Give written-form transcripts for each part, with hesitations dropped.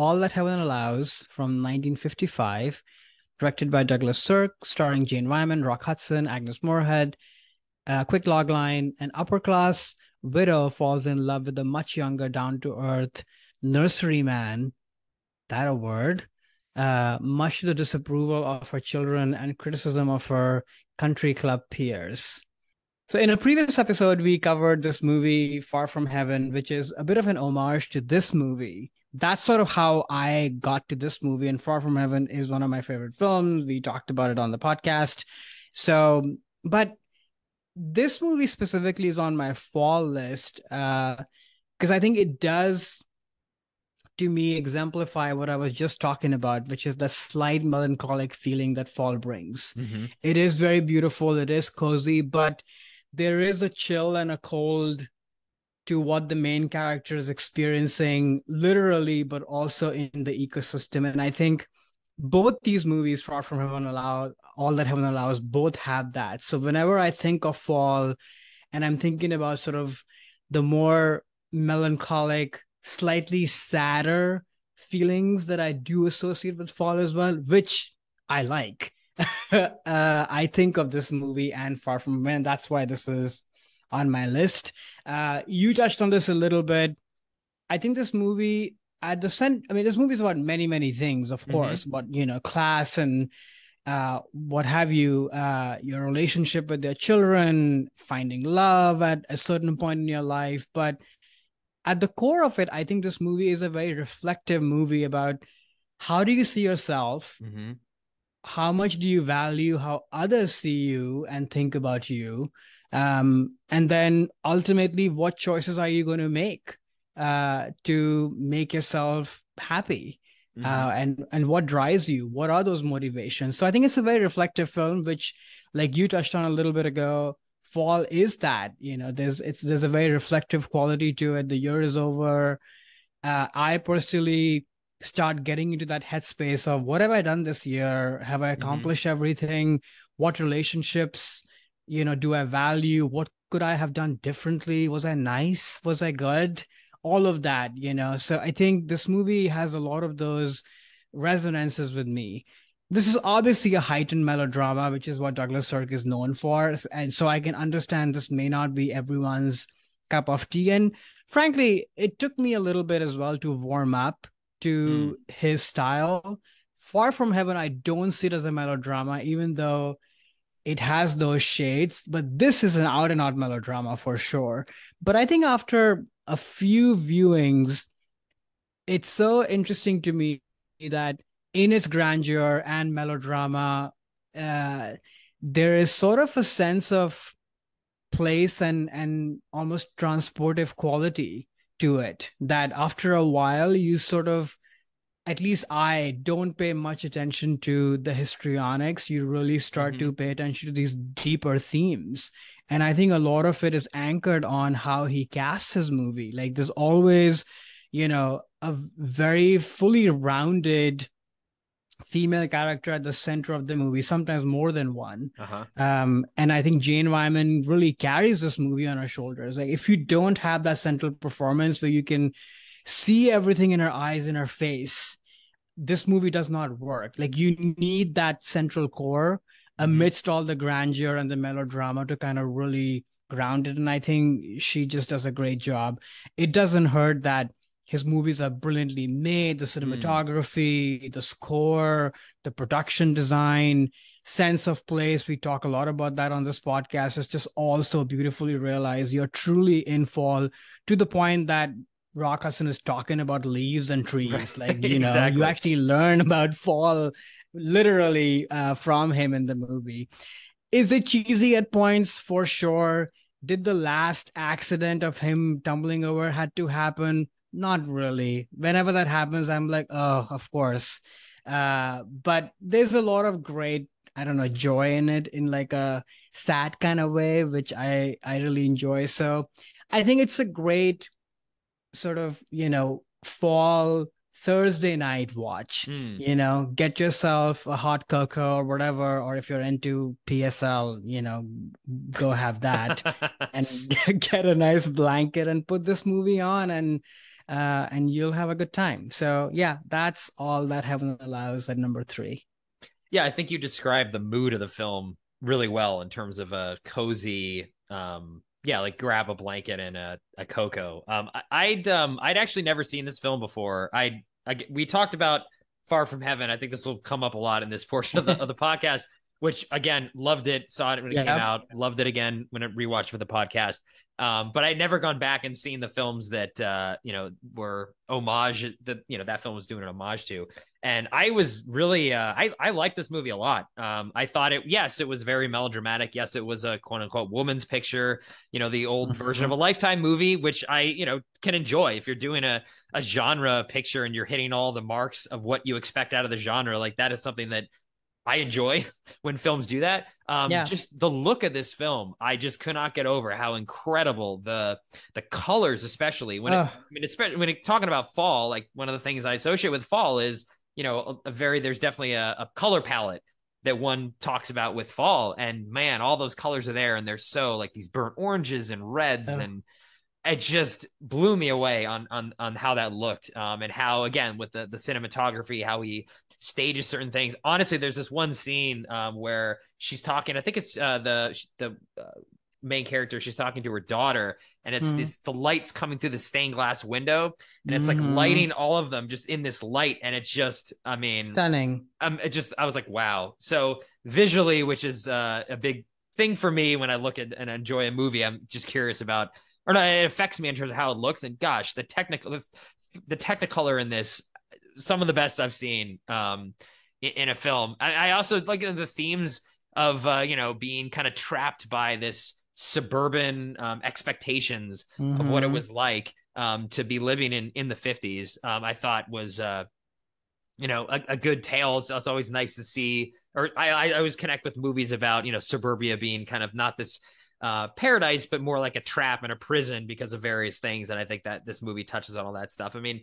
All That Heaven Allows from 1955, directed by Douglas Sirk, starring Jane Wyman, Rock Hudson, Agnes Moorehead. Quick logline: an upper class widow falls in love with a much younger, down to earth nurseryman, that a word, much to the disapproval of her children and criticism of her country club peers. So, in a previous episode, we covered this movie, Far From Heaven, which is a bit of an homage to this movie. That's sort of how I got to this movie. And Far From Heaven is one of my favorite films. We talked about it on the podcast. So, but this movie specifically is on my fall list because I think it does, to me, exemplify what I was just talking about, which is the slight melancholic feeling that fall brings. Mm-hmm. It is very beautiful. It is cozy, but there is a chill and a cold to what the main character is experiencing, literally, but also in the ecosystem. And I think both these movies, Far From Heaven Allows, All That Heaven Allows, both have that. So whenever I think of fall and I'm thinking about sort of the more melancholic, slightly sadder feelings that I do associate with fall as well, which I like. I think of this movie and Far From Heaven. That's why this is on my list. You touched on this a little bit. I think this movie at the center, I mean, this movie is about many, many things, of course, but, class and what have you, your relationship with their children, finding love at a certain point in your life. But at the core of it, I think this movie is a very reflective movie about how do you see yourself? Mm-hmm. How much do you value how others see you and think about you? And then ultimately, what choices are you going to make to make yourself happy? And what drives you? What are those motivations? So I think it's a very reflective film, which, like you touched on a little bit ago, fall is that. There's a very reflective quality to it. The year is over. I personally start getting into that headspace of what have I done this year? Have I accomplished everything? What relationships, do I value? What could I have done differently? Was I nice? Was I good? All of that. So I think this movie has a lot of those resonances with me. This is obviously a heightened melodrama, which is what Douglas Sirk is known for. And so I can understand this may not be everyone's cup of tea. And frankly, it took me a little bit as well to warm up to his style. Far From Heaven, I don't see it as a melodrama, even though it has those shades, but this is an out and out melodrama for sure. But I think after a few viewings, it's so interesting to me that in its grandeur and melodrama, there is sort of a sense of place and almost transportive quality to it that after a while you sort of, at least I don't pay much attention to the histrionics. You really start to pay attention to these deeper themes. And I think a lot of it is anchored on how he casts his movie. Like there's always, a very fully rounded female character at the center of the movie, sometimes more than one. And I think Jane Wyman really carries this movie on her shoulders. Like if you don't have that central performance where you can see everything in her eyes, in her face, this movie does not work. Like you need that central core amidst all the grandeur and the melodrama to kind of really ground it. And I think she just does a great job. It doesn't hurt that his movies are brilliantly made. The cinematography, the score, the production design, sense of place. We talk a lot about that on this podcast. It's just all so beautifully realized. You're truly in fall to the point that Rock Hudson is talking about leaves and trees. Like, Exactly. you actually learn about fall literally from him in the movie. Is it cheesy at points? For sure. Did the last accident of him tumbling over had to happen? Not really. Whenever that happens, I'm like, oh, of course. But there's a lot of great, I don't know, joy in it in like a sad kind of way, which I really enjoy. So I think it's a great sort of, fall Thursday night watch. Get yourself a hot cocoa or whatever, or if you're into PSL, go have that and get a nice blanket and put this movie on and and you'll have a good time. So yeah, that's all that heaven allows at number three. Yeah, I think you described the mood of the film really well in terms of a cozy, yeah, like grab a blanket and a cocoa. I'd actually never seen this film before. We talked about Far From Heaven. I think this will come up a lot in this portion of the podcast. Which again, loved it, saw it when it came Yep. out, loved it again when it rewatched for the podcast. But I'd never gone back and seen the films that were homage that that film was doing an homage to. And I was really I liked this movie a lot. I thought it was very melodramatic. Yes, it was a quote unquote woman's picture, the old version of Mhm. a Lifetime movie, which I, can enjoy if you're doing a genre picture and you're hitting all the marks of what you expect out of the genre. Like that is something that I enjoy when films do that. Yeah. Just the look of this film, I just could not get over how incredible the colors, especially Oh, especially when talking about fall. Like one of the things I associate with fall is there's definitely a color palette that one talks about with fall, and man, all those colors are there, and they're so like these burnt oranges and reds, oh. and it just blew me away on how that looked, and how again with the cinematography, how he stages certain things. Honestly, there's this one scene where she's talking. I think it's the main character. She's talking to her daughter, and it's Mm. this the lights coming through the stained glass window, and it's like Hmm. lighting all of them just in this light, and it's just, I mean, Stunning. I was like, wow. So visually, which is a big thing for me when I look at and enjoy a movie, I'm just curious about, or no, it affects me in terms of how it looks. And gosh, the technicolor in this, some of the best I've seen in a film. I also like the themes of being kind of trapped by this suburban expectations of what it Hmm. was like to be living in the 50s. I thought was a good tale. It's always nice to see, or I always connect with movies about suburbia being kind of not this paradise, but more like a trap and a prison because of various things. And I think that this movie touches on all that stuff. I mean,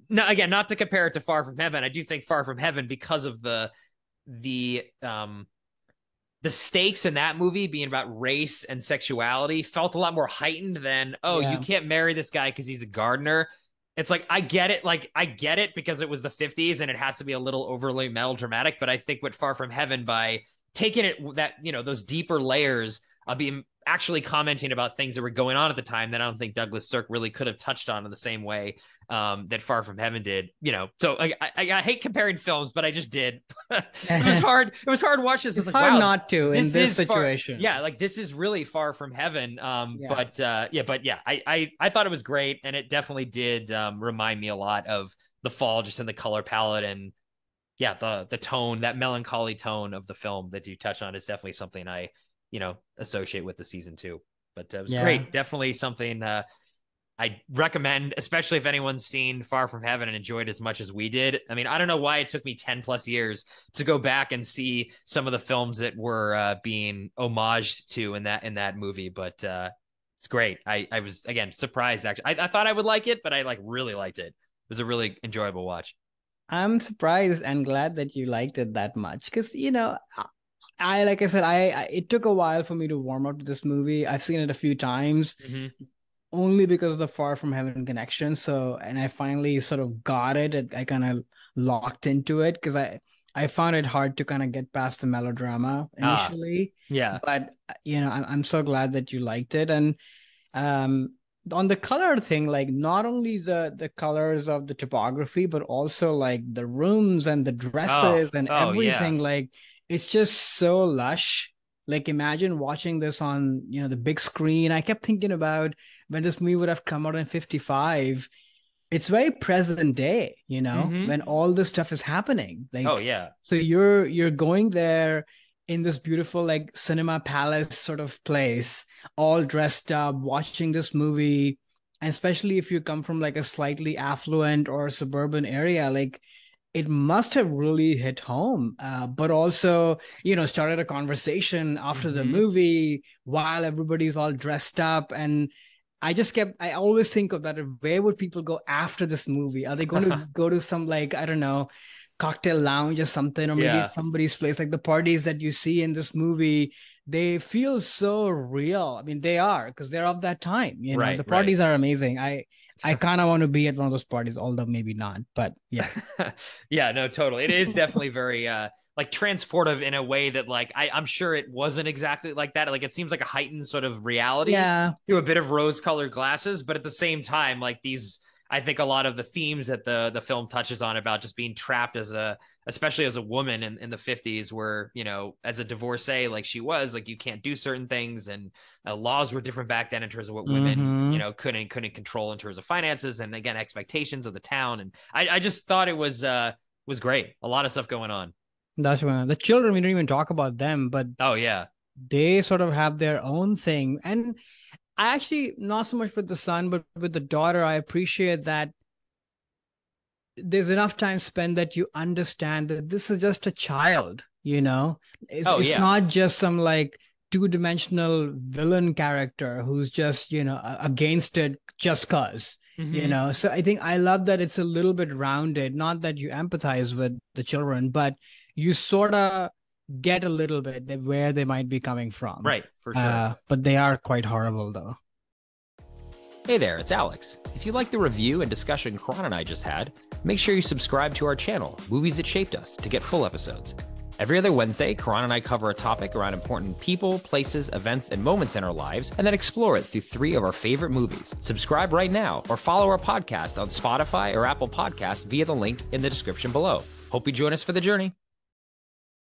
no, again, not to compare it to Far From Heaven. I do think Far From Heaven, because of the the stakes in that movie being about race and sexuality, felt a lot more heightened than, oh, you Yeah. can't marry this guy because he's a gardener. It's like I get it, because it was the 50s and it has to be a little overly melodramatic, but I think what Far From Heaven, by taking it that, those deeper layers of being actually commenting about things that were going on at the time that I don't think Douglas Sirk really could have touched on in the same way that Far From Heaven did. So I hate comparing films, but I just did. It was hard. It was hard to watch this. It's It's like, hard wow, not to in this this is far. situation. Yeah, like this is really Far From Heaven. Yeah. But yeah, I thought it was great, and it definitely did remind me a lot of the fall, just in the color palette, and yeah, the tone, that melancholy tone of the film that you touch on is definitely something I associate with the season two. But it was Yeah. great. Definitely something I recommend, especially if anyone's seen Far From Heaven and enjoyed as much as we did. I mean, I don't know why it took me 10 plus years to go back and see some of the films that were being homaged to in that movie, but it's great. I was, again, surprised actually. I thought I would like it, but I like really liked it. It was a really enjoyable watch. I'm surprised and glad that you liked it that much because, like I said, it took a while for me to warm up to this movie. I've seen it a few times Mm-hmm. only because of the Far From Heaven connection. So, and I finally sort of got it. I kind of locked into it because I found it hard to kind of get past the melodrama Ah, initially. yeah. But I'm so glad that you liked it. And um, on the color thing, like not only the colors of the topography, but also like the rooms and the Oh, dresses and oh yeah. everything. Like it's just so lush. Like imagine watching this on, the big screen. I kept thinking about when this movie would have come out in 55. It's very present day, Mm-hmm. when all this stuff is happening. Oh Like, yeah. so you're going there in this beautiful like cinema palace sort of place, all dressed up, watching this movie. And especially if you come from like a slightly affluent or suburban area, like it must have really hit home, but also started a conversation after the Mm-hmm. movie while everybody's all dressed up. And I always think of that, where would people go after this movie? Are they going to go to some, like, I don't know, cocktail lounge or something, or maybe Yeah. it's somebody's place? Like the parties that you see in this movie, they feel so real. I mean, they are, because they're of that time. Right, The right. parties are amazing. I kind of want to be at one of those parties, although maybe not. But yeah. Yeah, no, totally. It is definitely very like transportive in a way that like I'm sure it wasn't exactly like that. Like it seems like a heightened sort of reality Yeah. through a bit of rose-colored glasses, but at the same time, like these I think a lot of the themes that the film touches on about just being trapped as a especially as a woman in the 50s where, you know, as a divorcee like she was, like you can't do certain things and laws were different back then in terms of what women, you Mm-hmm. know, couldn't control in terms of finances and again expectations of the town. And I just thought it was great. A lot of stuff going on. That's when the children, we don't even talk about them, but Oh yeah. they sort of have their own thing. And I actually, not so much with the son, but with the daughter, I appreciate that there's enough time spent that you understand that this is just a child, you know? Oh It's yeah. not just some like two-dimensional villain character who's just, you know, against it just cause, you Mm-hmm. know? So I think I love that it's a little bit rounded, not that you empathize with the children, but you sort of get a little bit where they might be coming from. Right, for sure. But they are quite horrible though. Hey there, it's Alex. If you like the review and discussion Karan and I just had, make sure you subscribe to our channel, Movies That Shaped Us, to get full episodes. Every other Wednesday, Karan and I cover a topic around important people, places, events, and moments in our lives, and then explore it through 3 of our favorite movies. Subscribe right now, or follow our podcast on Spotify or Apple Podcasts via the link in the description below. Hope you join us for the journey.